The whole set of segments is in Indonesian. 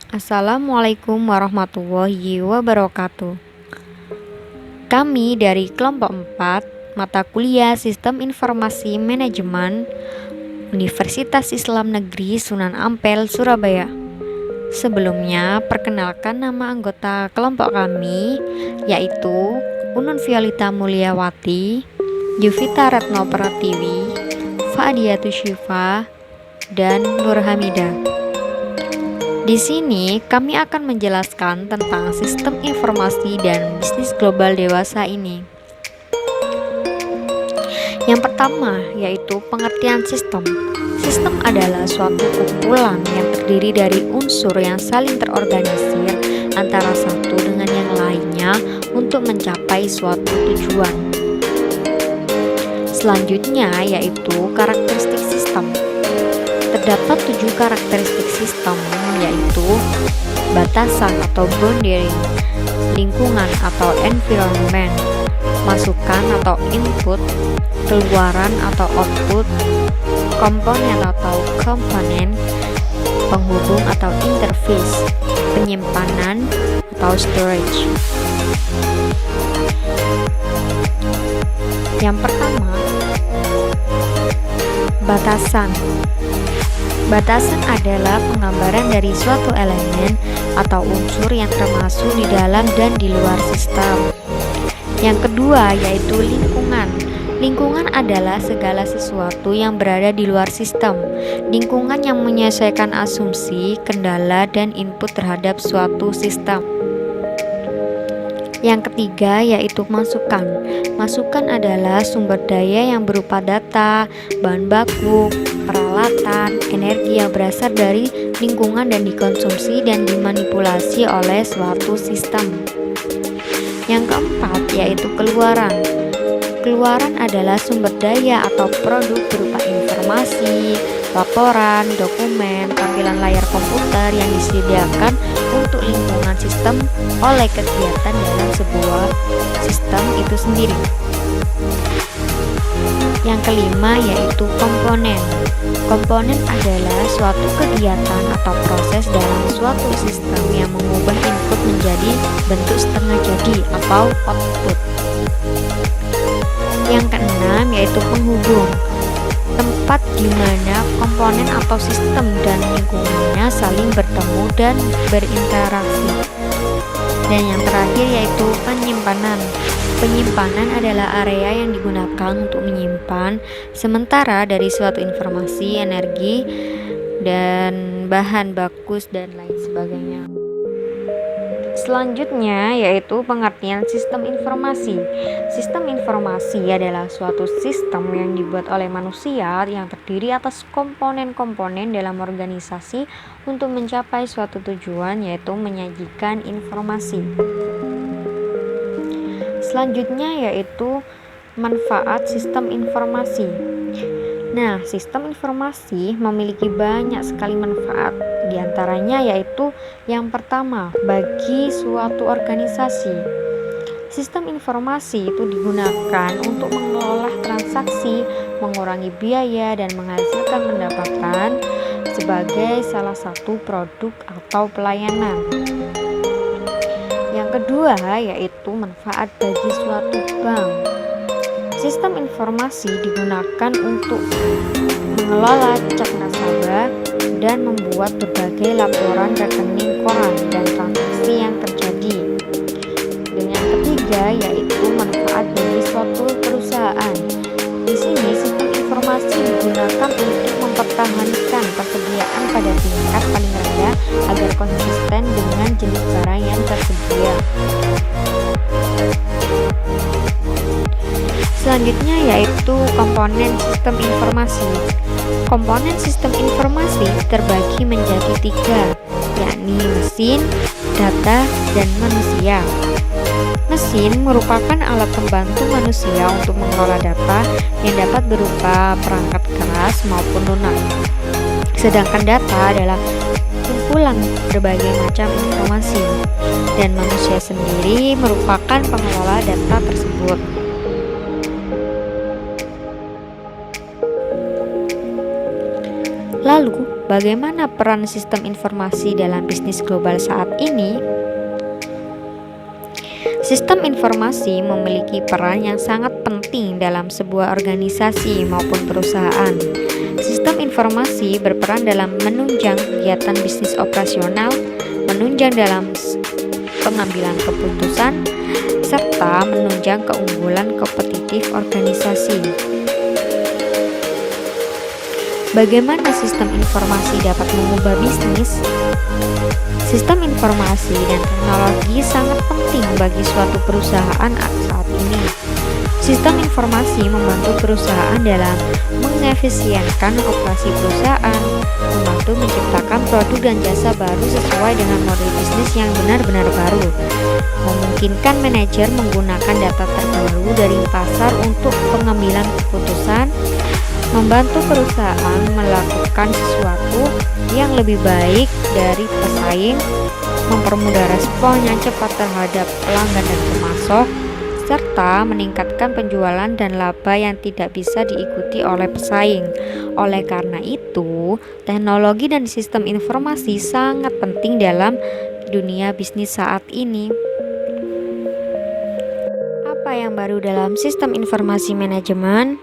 Assalamualaikum warahmatullahi wabarakatuh. Kami dari kelompok 4 mata kuliah Sistem Informasi Manajemen Universitas Islam Negeri Sunan Ampel, Surabaya. Sebelumnya, perkenalkan nama anggota kelompok kami, yaitu Unun Violita Mulyawati, Yuvita Retno Pratiwi, Fa'adiyatu Syifa, dan Nur Hamidah. Di sini kami akan menjelaskan tentang sistem informasi dan bisnis global dewasa ini. Yang pertama yaitu pengertian sistem. Sistem adalah suatu kumpulan yang terdiri dari unsur yang saling terorganisir antara satu dengan yang lainnya untuk mencapai suatu tujuan. Selanjutnya yaitu karakteristik sistem. Terdapat 7 karakteristik sistem, yaitu batasan atau boundary, lingkungan atau environment, masukan atau input, keluaran atau output, komponen atau component, penghubung atau interface, penyimpanan atau storage. Yang pertama, batasan. Batasan adalah penggambaran dari suatu elemen atau unsur yang termasuk di dalam dan di luar sistem. Yang kedua yaitu lingkungan. Lingkungan adalah segala sesuatu yang berada di luar sistem. Lingkungan yang menyesuaikan asumsi, kendala, dan input terhadap suatu sistem. Yang ketiga yaitu masukan. Masukan adalah sumber daya yang berupa data, bahan baku, peralatan, energi yang berasal dari lingkungan dan dikonsumsi dan dimanipulasi oleh suatu sistem. Yang keempat yaitu keluaran. Keluaran adalah sumber daya atau produk berupa informasi, laporan, dokumen, tampilan layar komputer yang disediakan untuk lingkungan sistem oleh kegiatan dalam sebuah sistem itu sendiri. Yang kelima yaitu komponen. Komponen adalah suatu kegiatan atau proses dalam suatu sistem yang mengubah input menjadi bentuk setengah jadi atau output. Yang keenam yaitu penghubung. Tempat di mana komponen atau sistem dan lingkungannya saling bertemu dan berinteraksi. Dan yang terakhir yaitu penyimpanan. Penyimpanan adalah area yang digunakan untuk menyimpan sementara dari suatu informasi, energi, dan bahan baku dan lain sebagainya. Selanjutnya yaitu pengertian sistem informasi. Sistem informasi adalah suatu sistem yang dibuat oleh manusia yang terdiri atas komponen-komponen dalam organisasi untuk mencapai suatu tujuan, yaitu menyajikan informasi. Selanjutnya yaitu manfaat sistem informasi. Nah, sistem informasi memiliki banyak sekali manfaat. Di antaranya yaitu yang pertama, bagi suatu organisasi. Sistem informasi itu digunakan untuk mengelola transaksi, mengurangi biaya, dan menghasilkan pendapatan sebagai salah satu produk atau pelayanan. Yang kedua yaitu manfaat bagi suatu bank. Sistem informasi digunakan untuk mengelola cek nasabah dan membuat berbagai laporan rekening koran dan transaksi yang terjadi. Dan yang ketiga yaitu manfaat bagi suatu perusahaan. Di sini sistem informasi digunakan untuk mempertahankan persediaan pada tingkat paling rendah agar konsisten dengan jenis barang yang tersedia. Selanjutnya yaitu komponen sistem informasi. Komponen sistem informasi terbagi menjadi 3, yakni mesin, data, dan manusia. Mesin merupakan alat pembantu manusia untuk mengelola data yang dapat berupa perangkat keras maupun lunak. Sedangkan data adalah kumpulan berbagai macam informasi, dan manusia sendiri merupakan pengelola data tersebut. Lalu, Bagaimana peran sistem informasi dalam bisnis global saat ini? Sistem informasi memiliki peran yang sangat penting dalam sebuah organisasi maupun perusahaan. Sistem informasi berperan dalam menunjang kegiatan bisnis operasional, menunjang dalam pengambilan keputusan, serta menunjang keunggulan kompetitif organisasi. Bagaimana sistem informasi dapat mengubah bisnis? Sistem informasi dan teknologi sangat penting bagi suatu perusahaan saat ini. Sistem informasi membantu perusahaan dalam mengefisienkan operasi perusahaan, membantu menciptakan produk dan jasa baru sesuai dengan model bisnis yang benar-benar baru, memungkinkan manajer menggunakan data terbaru dari pasar untuk pengambilan keputusan, membantu perusahaan melakukan sesuatu yang lebih baik dari pesaing, mempermudah respon yang cepat terhadap pelanggan dan pemasok, serta meningkatkan penjualan dan laba yang tidak bisa diikuti oleh pesaing. Oleh karena itu, teknologi dan sistem informasi sangat penting dalam dunia bisnis saat ini. Apa yang baru dalam sistem informasi manajemen?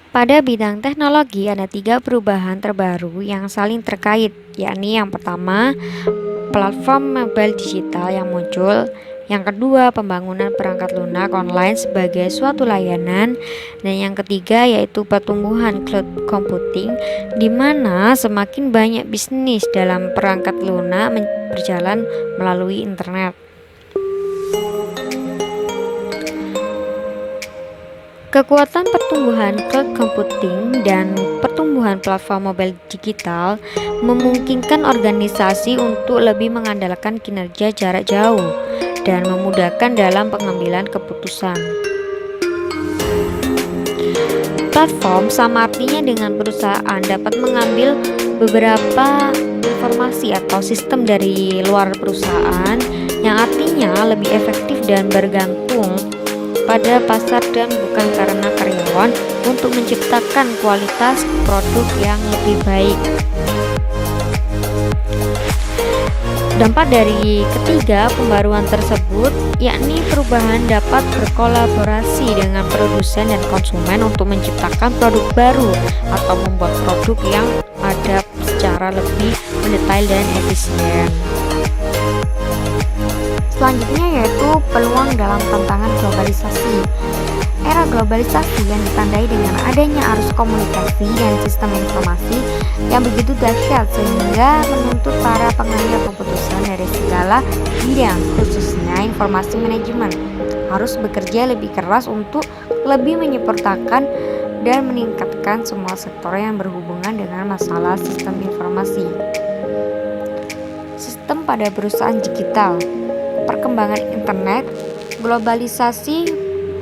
Pada bidang teknologi ada 3 perubahan terbaru yang saling terkait, yakni yang pertama, platform mobile digital yang muncul, yang kedua, pembangunan perangkat lunak online sebagai suatu layanan, dan yang ketiga yaitu pertumbuhan cloud computing, di mana semakin banyak bisnis dalam perangkat lunak berjalan melalui internet. Kekuatan pertumbuhan cloud computing dan pertumbuhan platform mobile digital memungkinkan organisasi untuk lebih mengandalkan kinerja jarak jauh dan memudahkan dalam pengambilan keputusan. Platform sama artinya dengan perusahaan dapat mengambil beberapa informasi atau sistem dari luar perusahaan, yang artinya lebih efektif dan bergantung pada pasar dan bukan karena karyawan untuk menciptakan kualitas produk yang lebih baik. Dampak dari ketiga pembaruan tersebut yakni perubahan dapat berkolaborasi dengan produsen dan konsumen untuk menciptakan produk baru atau membuat produk yang ada secara lebih mendetail dan efisien. Selanjutnya yaitu peluang dalam tantangan globalisasi. Era globalisasi yang ditandai dengan adanya arus komunikasi dan sistem informasi yang begitu dahsyat sehingga menuntut para pengambil keputusan dari segala bidang, khususnya informasi manajemen, harus bekerja lebih keras untuk lebih menyempurnakan dan meningkatkan semua sektor yang berhubungan dengan masalah sistem informasi. Sistem pada perusahaan digital. Perkembangan internet, globalisasi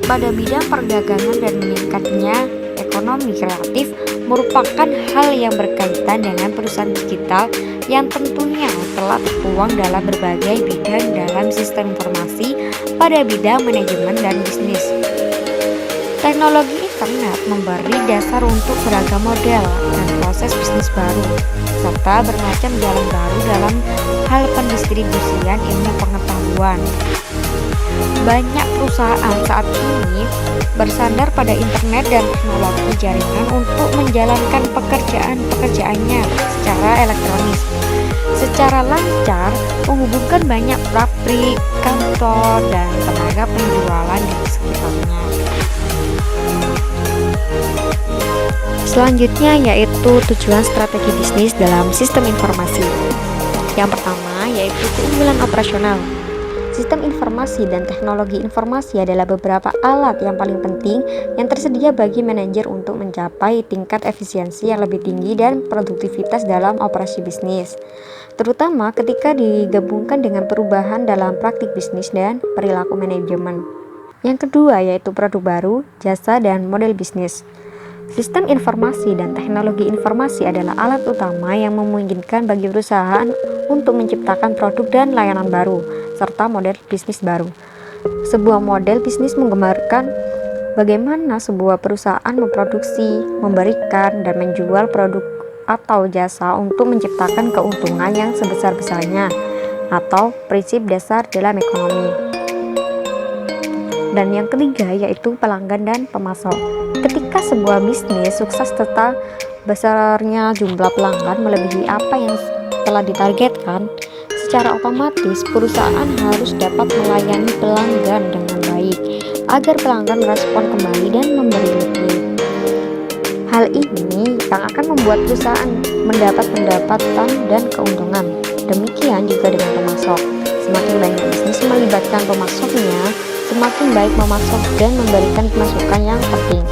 pada bidang perdagangan dan meningkatnya ekonomi kreatif merupakan hal yang berkaitan dengan perusahaan digital yang tentunya telah tertuang dalam berbagai bidang dalam sistem informasi pada bidang manajemen dan bisnis. Teknologi internet memberi dasar untuk beragam model dan proses bisnis baru, serta bermacam jalan baru dalam hal pendistribusian ilmu pengetahuan. Banyak perusahaan saat ini bersandar pada internet dan teknologi jaringan untuk menjalankan pekerjaannya secara elektronis, secara lancar, menghubungkan banyak pabrik, kantor, dan tenaga penjualan di sekitarnya. Selanjutnya yaitu tujuan strategi bisnis dalam sistem informasi. Yang pertama yaitu keunggulan operasional. Sistem informasi dan teknologi informasi adalah beberapa alat yang paling penting yang tersedia bagi manajer untuk mencapai tingkat efisiensi yang lebih tinggi dan produktivitas dalam operasi bisnis, terutama ketika digabungkan dengan perubahan dalam praktik bisnis dan perilaku manajemen. Yang kedua yaitu produk baru, jasa, dan model bisnis. Sistem informasi dan teknologi informasi adalah alat utama yang memungkinkan bagi perusahaan untuk menciptakan produk dan layanan baru, serta model bisnis baru. Sebuah model bisnis menggambarkan bagaimana sebuah perusahaan memproduksi, memberikan, dan menjual produk atau jasa untuk menciptakan keuntungan yang sebesar-besarnya, atau prinsip dasar dalam ekonomi. Dan yang ketiga yaitu pelanggan dan pemasok. Ketika sebuah bisnis sukses serta besarnya jumlah pelanggan melebihi apa yang telah ditargetkan, secara otomatis perusahaan harus dapat melayani pelanggan dengan baik agar pelanggan merespon kembali dan memberi lebih. Hal ini yang akan membuat perusahaan mendapat pendapatan dan keuntungan. Demikian juga dengan pemasok. Semakin banyak bisnis melibatkan pemasoknya, semakin baik memasok dan memberikan masukan yang penting.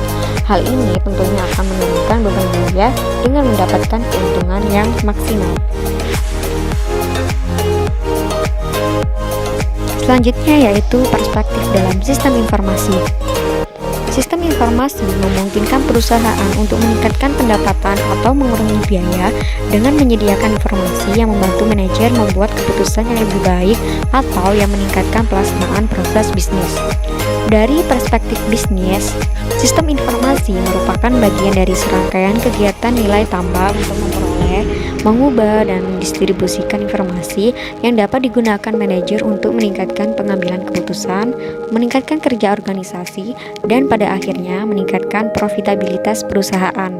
Hal ini tentunya akan menurunkan beban biaya dengan mendapatkan keuntungan yang maksimal. Selanjutnya yaitu perspektif dalam sistem informasi. Sistem informasi memungkinkan perusahaan untuk meningkatkan pendapatan atau mengurangi biaya dengan menyediakan informasi yang membantu manajer membuat keputusan yang lebih baik atau yang meningkatkan pelaksanaan proses bisnis. Dari perspektif bisnis, sistem informasi merupakan bagian dari serangkaian kegiatan nilai tambah untuk memperoleh, mengubah, dan mendistribusikan informasi yang dapat digunakan manajer untuk meningkatkan pengambilan keputusan, meningkatkan kerja organisasi, dan pada akhirnya meningkatkan profitabilitas perusahaan.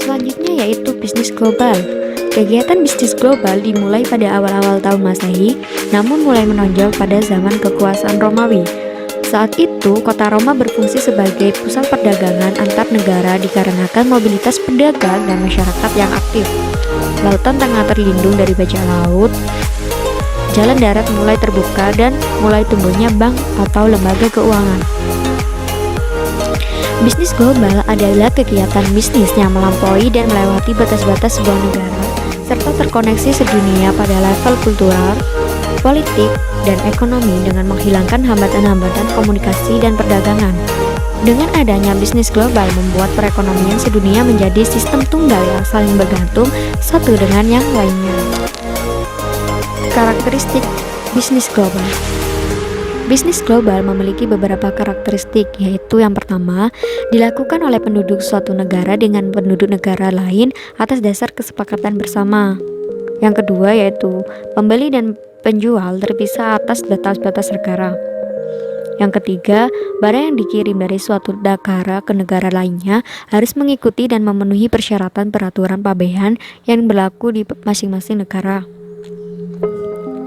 Selanjutnya yaitu bisnis global. Kegiatan bisnis global dimulai pada awal-awal tahun Masehi, namun mulai menonjol pada zaman kekuasaan Romawi. Saat itu, kota Roma berfungsi sebagai pusat perdagangan antar negara dikarenakan mobilitas pedagang dan masyarakat yang aktif. Lautan Tengah terlindung dari bajak laut, jalan darat mulai terbuka dan mulai tumbuhnya bank atau lembaga keuangan. Bisnis global adalah kegiatan bisnis yang melampaui dan melewati batas-batas sebuah negara, serta terkoneksi sedunia pada level kultural, politik, dan ekonomi dengan menghilangkan hambatan-hambatan komunikasi dan perdagangan. Dengan adanya bisnis global membuat perekonomian sedunia menjadi sistem tunggal yang saling bergantung satu dengan yang lainnya. Karakteristik bisnis global. Bisnis global memiliki beberapa karakteristik, yaitu yang pertama, dilakukan oleh penduduk suatu negara dengan penduduk negara lain atas dasar kesepakatan bersama. Yang kedua yaitu pembeli dan penjual terpisah atas batas-batas negara. Yang ketiga, barang yang dikirim dari suatu negara ke negara lainnya harus mengikuti dan memenuhi persyaratan peraturan pabean yang berlaku di masing-masing negara.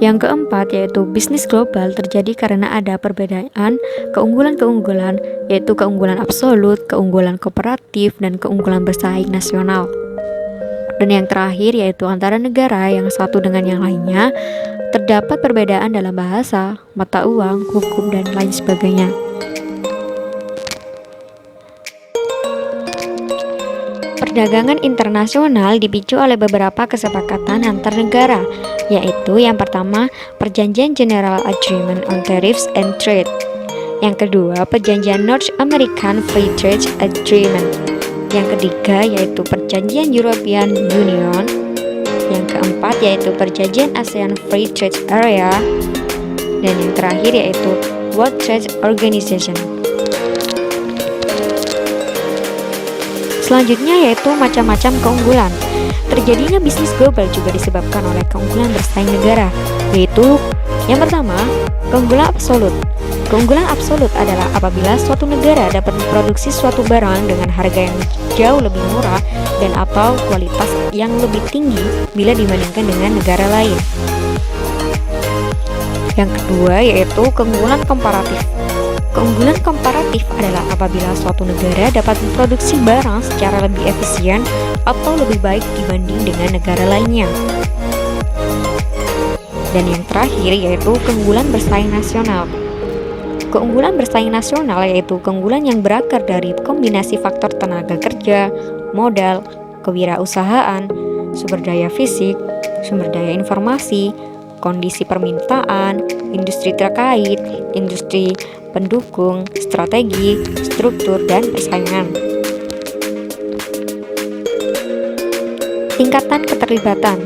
Yang keempat yaitu bisnis global terjadi karena ada perbedaan keunggulan-keunggulan, yaitu keunggulan absolut, keunggulan kooperatif, dan keunggulan bersaing nasional. Dan yang terakhir yaitu antara negara yang satu dengan yang lainnya terdapat perbedaan dalam bahasa, mata uang, hukum, dan lain sebagainya. Perdagangan internasional dipicu oleh beberapa kesepakatan antar negara, yaitu yang pertama, Perjanjian General Agreement on Tariffs and Trade. Yang kedua, Perjanjian North American Free Trade Agreement. Yang ketiga yaitu Perjanjian European Union. Yang keempat yaitu Perjanjian ASEAN Free Trade Area. Dan yang terakhir yaitu World Trade Organization. Selanjutnya yaitu macam-macam keunggulan. Terjadinya bisnis global juga disebabkan oleh keunggulan bersaing negara, yaitu yang pertama, keunggulan absolut. Keunggulan absolut adalah apabila suatu negara dapat memproduksi suatu barang dengan harga yang jauh lebih murah dan atau kualitas yang lebih tinggi bila dibandingkan dengan negara lain. Yang kedua yaitu keunggulan komparatif. Keunggulan komparatif adalah apabila suatu negara dapat memproduksi barang secara lebih efisien atau lebih baik dibanding dengan negara lainnya. Dan yang terakhir yaitu keunggulan bersaing nasional. Keunggulan bersaing nasional yaitu keunggulan yang berakar dari kombinasi faktor tenaga kerja, modal, kewirausahaan, sumber daya fisik, sumber daya informasi, kondisi permintaan, industri terkait, industri pendukung, strategi, struktur, dan persaingan. Tingkatan keterlibatan.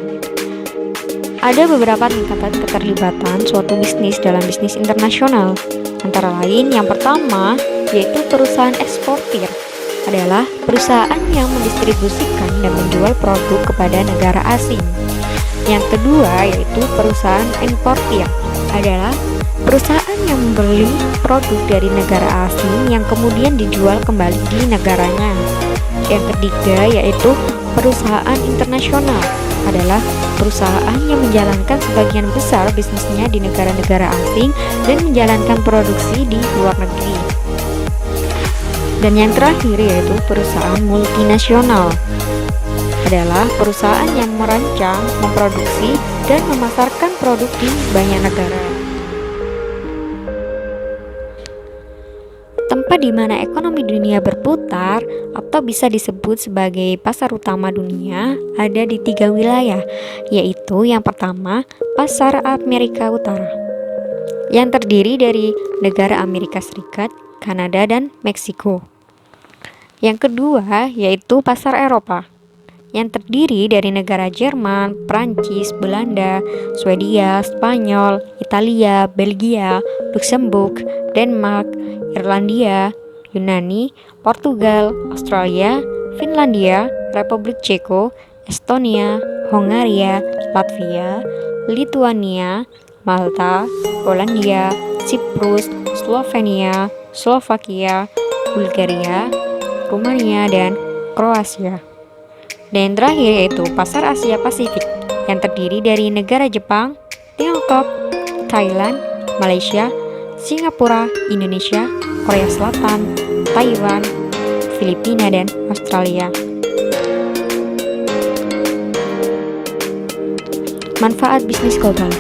Ada beberapa tingkatan keterlibatan suatu bisnis dalam bisnis internasional. Antara lain, yang pertama yaitu perusahaan eksportir adalah perusahaan yang mendistribusikan dan menjual produk kepada negara asing. Yang kedua yaitu perusahaan importir adalah perusahaan yang membeli produk dari negara asing yang kemudian dijual kembali di negaranya. Yang ketiga yaitu perusahaan internasional adalah perusahaan yang menjalankan sebagian besar bisnisnya di negara-negara asing dan menjalankan produksi di luar negeri. Dan yang terakhir yaitu perusahaan multinasional adalah perusahaan yang merancang, memproduksi, dan memasarkan produk di banyak negara. Tempat di mana ekonomi dunia berputar atau bisa disebut sebagai pasar utama dunia ada di 3 wilayah, yaitu yang pertama pasar Amerika Utara yang terdiri dari negara Amerika Serikat, Kanada, dan Meksiko. Yang kedua yaitu pasar Eropa yang terdiri dari negara Jerman, Prancis, Belanda, Swedia, Spanyol, Italia, Belgia, Luxembourg, Denmark, Irlandia, Yunani, Portugal, Australia, Finlandia, Republik Ceko, Estonia, Hongaria, Latvia, Lituania, Malta, Polandia, Siprus, Slovenia, Slovakia, Bulgaria, Rumania, dan Kroasia. Dan yang terakhir yaitu pasar Asia Pasifik yang terdiri dari negara Jepang, Tiongkok, Thailand, Malaysia, Singapura, Indonesia, Korea Selatan, Taiwan, Filipina, dan Australia. Manfaat bisnis global.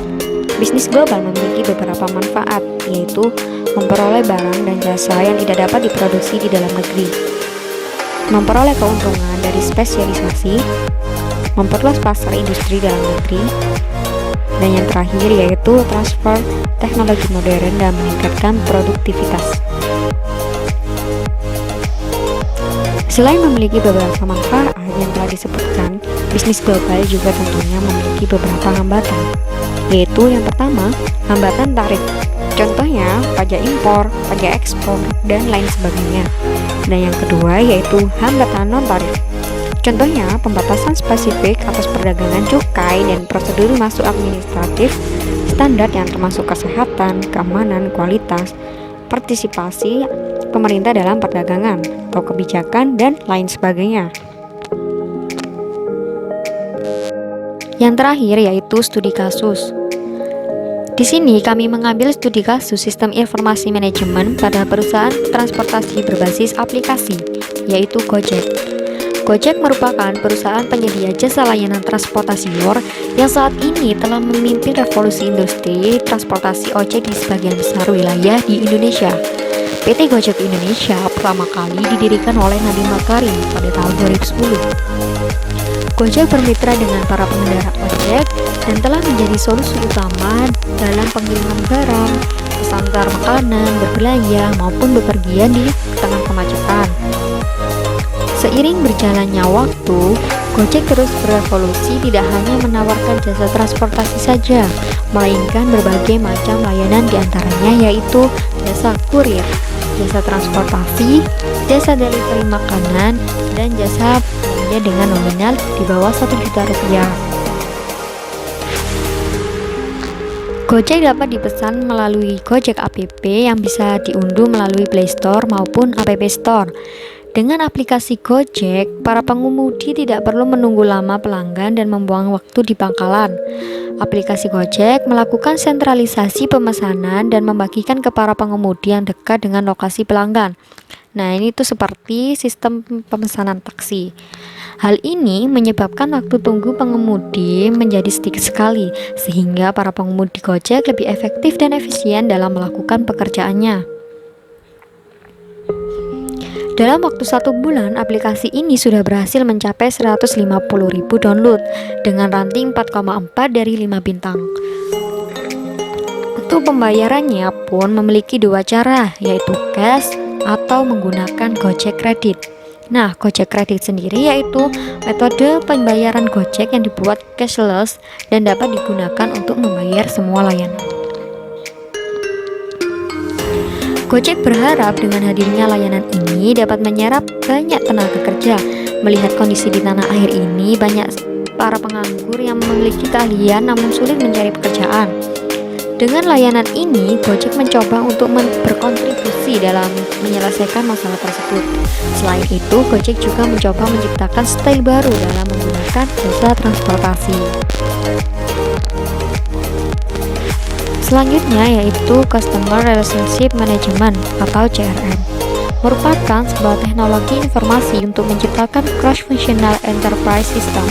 Bisnis global memiliki beberapa manfaat, yaitu memperoleh barang dan jasa yang tidak dapat diproduksi di dalam negeri, memperoleh keuntungan dari spesialisasi, memperluas pasar industri dalam negeri, dan yang terakhir yaitu transfer teknologi modern dan meningkatkan produktivitas. Selain memiliki beberapa manfaat yang telah disebutkan, bisnis global juga tentunya memiliki beberapa hambatan, yaitu yang pertama, hambatan tarif. Contohnya, pajak impor, pajak ekspor, dan lain sebagainya. Dan yang kedua yaitu hambatan non-tarif. Contohnya, pembatasan spesifik atas perdagangan cukai dan prosedur masuk administratif standar yang termasuk kesehatan, keamanan, kualitas, partisipasi pemerintah dalam perdagangan atau kebijakan, dan lain sebagainya. Yang terakhir yaitu studi kasus. Di sini kami mengambil studi kasus sistem informasi manajemen pada perusahaan transportasi berbasis aplikasi, yaitu Gojek. Gojek merupakan perusahaan penyedia jasa layanan transportasi luar yang saat ini telah memimpin revolusi industri transportasi ojek di sebagian besar wilayah di Indonesia. PT Gojek Indonesia pertama kali didirikan oleh Nadiem Makarim pada tahun 2010. Gojek bermitra dengan para pengendara ojek dan telah menjadi solusi utama dalam pengiriman barang, pesantar makanan, berbelanja, maupun bepergian di tengah kemacetan. Seiring berjalannya waktu, Gojek terus berevolusi tidak hanya menawarkan jasa transportasi saja, melainkan berbagai macam layanan diantaranya yaitu jasa kurir, jasa transportasi, jasa delivery makanan, dan jasa belanja dengan nominal di bawah 1 juta rupiah. Gojek dapat dipesan melalui Gojek App yang bisa diunduh melalui Play Store maupun App Store. Dengan aplikasi Gojek, para pengemudi tidak perlu menunggu lama pelanggan dan membuang waktu di pangkalan. Aplikasi Gojek melakukan sentralisasi pemesanan dan membagikan ke para pengemudi yang dekat dengan lokasi pelanggan. Nah, ini tuh seperti sistem pemesanan taksi. Hal ini menyebabkan waktu tunggu pengemudi menjadi sedikit sekali, sehingga para pengemudi Gojek lebih efektif dan efisien dalam melakukan pekerjaannya. Dalam waktu 1 bulan, aplikasi ini sudah berhasil mencapai 150.000 download dengan ranting 4,4 dari 5 bintang. Untuk pembayarannya pun memiliki 2 cara, yaitu cash atau menggunakan Gojek Kredit. Nah, Gojek Kredit sendiri yaitu metode pembayaran Gojek yang dibuat cashless dan dapat digunakan untuk membayar semua layanan. Gojek berharap dengan hadirnya layanan ini dapat menyerap banyak tenaga kerja. Melihat kondisi di tanah air ini, banyak para penganggur yang memiliki keahlian namun sulit mencari pekerjaan. Dengan layanan ini, Gojek mencoba untuk berkontribusi dalam menyelesaikan masalah tersebut. Selain itu, Gojek juga mencoba menciptakan style baru dalam menggunakan jasa transportasi. Selanjutnya yaitu Customer Relationship Management atau CRM. Merupakan sebuah teknologi informasi untuk menciptakan cross-functional enterprise system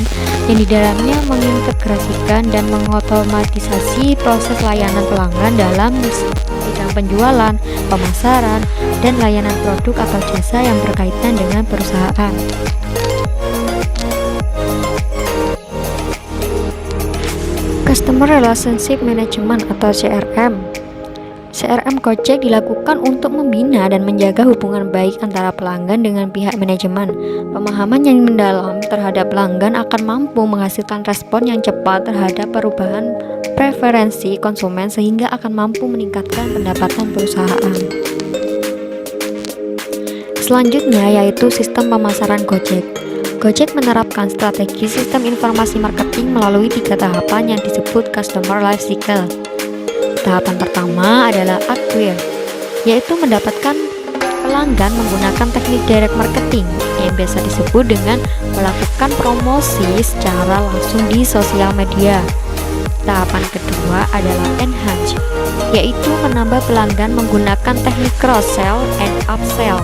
yang di dalamnya mengintegrasikan dan mengotomatisasi proses layanan pelanggan dalam bidang penjualan, pemasaran, dan layanan produk atau jasa yang berkaitan dengan perusahaan. Customer Relationship Management atau CRM. CRM Gojek dilakukan untuk membina dan menjaga hubungan baik antara pelanggan dengan pihak manajemen. Pemahaman yang mendalam terhadap pelanggan akan mampu menghasilkan respon yang cepat terhadap perubahan preferensi konsumen sehingga akan mampu meningkatkan pendapatan perusahaan. Selanjutnya yaitu sistem pemasaran Gojek. Gojek menerapkan strategi sistem informasi marketing melalui 3 tahapan yang disebut Customer Life Cycle. Tahapan pertama adalah acquire, yaitu mendapatkan pelanggan menggunakan teknik direct marketing yang biasa disebut dengan melakukan promosi secara langsung di sosial media. Tahapan kedua adalah enhance, yaitu menambah pelanggan menggunakan teknik cross-sell and upsell,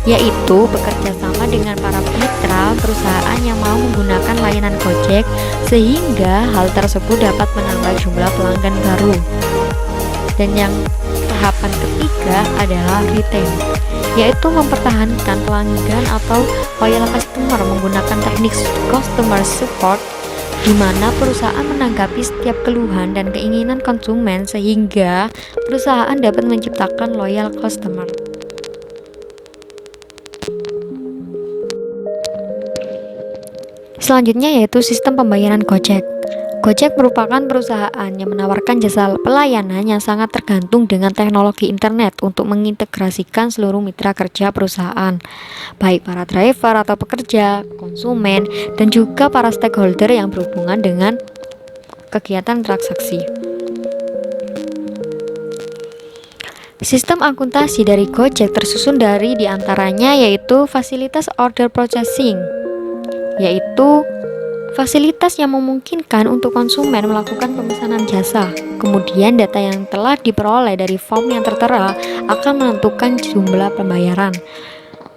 yaitu bekerja sama dengan para mitra perusahaan yang mau menggunakan layanan Gojek sehingga hal tersebut dapat menambah jumlah pelanggan baru. Dan yang tahapan ketiga adalah retain, yaitu mempertahankan pelanggan atau loyal customer menggunakan teknik customer support di mana perusahaan menanggapi setiap keluhan dan keinginan konsumen sehingga perusahaan dapat menciptakan loyal customer. Selanjutnya yaitu sistem pembayaran Gojek. Gojek merupakan perusahaan yang menawarkan jasa pelayanan yang sangat tergantung dengan teknologi internet untuk mengintegrasikan seluruh mitra kerja perusahaan, baik para driver atau pekerja, konsumen, dan juga para stakeholder yang berhubungan dengan kegiatan transaksi. Sistem akuntansi dari Gojek tersusun dari diantaranya yaitu fasilitas order processing, yaitu fasilitas yang memungkinkan untuk konsumen melakukan pemesanan jasa. Kemudian data yang telah diperoleh dari form yang tertera akan menentukan jumlah pembayaran.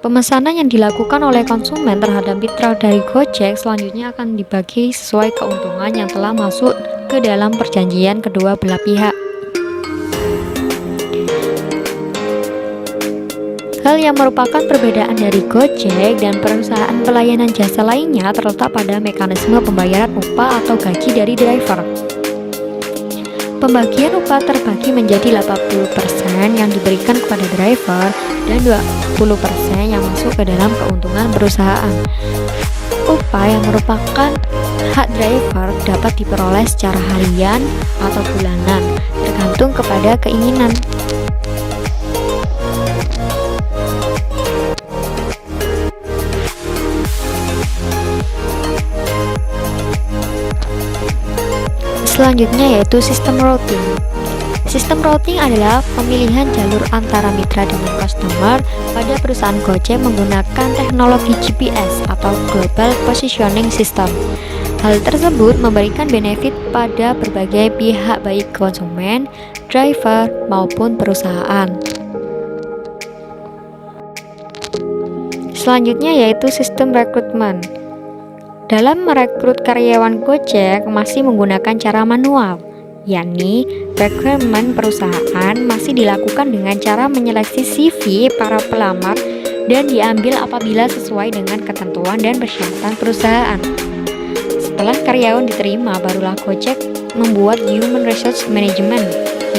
Pemesanan yang dilakukan oleh konsumen terhadap mitra dari Gojek selanjutnya akan dibagi sesuai keuntungan yang telah masuk ke dalam perjanjian kedua belah pihak. Hal yang merupakan perbedaan dari Gojek dan perusahaan pelayanan jasa lainnya terletak pada mekanisme pembayaran upah atau gaji dari driver. Pembagian upah terbagi menjadi 80% yang diberikan kepada driver dan 20% yang masuk ke dalam keuntungan perusahaan. Upah yang merupakan hak driver dapat diperoleh secara harian atau bulanan, tergantung kepada keinginan. Selanjutnya yaitu sistem routing. Sistem routing adalah pemilihan jalur antara mitra dengan customer pada perusahaan Gojek menggunakan teknologi GPS atau Global Positioning System. Hal tersebut memberikan benefit pada berbagai pihak baik konsumen, driver, maupun perusahaan. Selanjutnya yaitu sistem rekrutmen. Dalam merekrut karyawan Gojek masih menggunakan cara manual, yakni rekrutmen perusahaan masih dilakukan dengan cara menyeleksi CV para pelamar dan diambil apabila sesuai dengan ketentuan dan persyaratan perusahaan. Setelah karyawan diterima, barulah Gojek membuat Human Resource Management,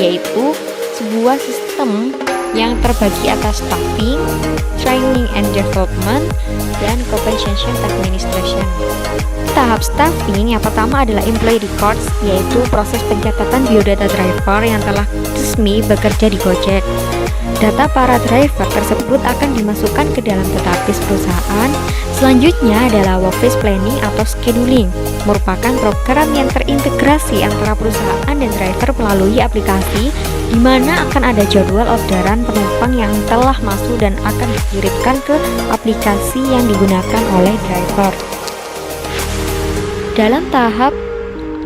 yaitu sebuah sistem yang terbagi atas staffing, training and development, dan compensation administration. Tahap staffing yang pertama adalah employee records, yaitu proses pencatatan biodata driver yang telah resmi bekerja di Gojek. Data para driver tersebut akan dimasukkan ke dalam database perusahaan. Selanjutnya adalah workplace planning atau scheduling, merupakan program yang terintegrasi antara perusahaan dan driver melalui aplikasi, di mana akan ada jadwal orderan penumpang yang telah masuk dan akan dikirimkan ke aplikasi yang digunakan oleh driver. Dalam tahap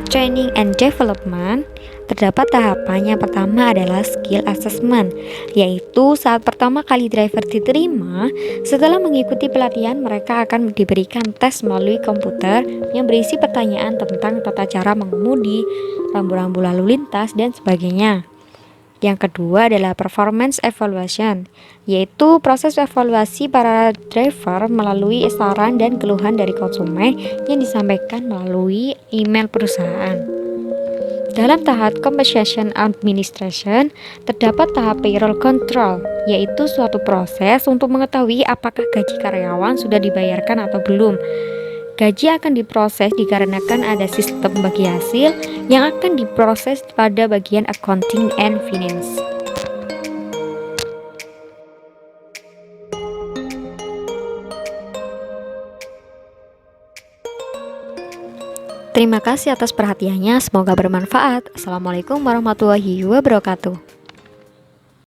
training and development, terdapat tahapan. Yang pertama adalah skill assessment, yaitu saat pertama kali driver diterima. Setelah mengikuti pelatihan, mereka akan diberikan tes melalui komputer yang berisi pertanyaan tentang tata cara mengemudi, rambu-rambu lalu lintas, dan sebagainya. Yang kedua adalah performance evaluation, yaitu proses evaluasi para driver melalui saran dan keluhan dari konsumen yang disampaikan melalui email perusahaan. Dalam tahap compensation administration, terdapat tahap payroll control, yaitu suatu proses untuk mengetahui apakah gaji karyawan sudah dibayarkan atau belum. Gaji akan diproses dikarenakan ada sistem bagi hasil yang akan diproses pada bagian accounting and finance. Terima kasih atas perhatiannya, semoga bermanfaat. Assalamualaikum warahmatullahi wabarakatuh.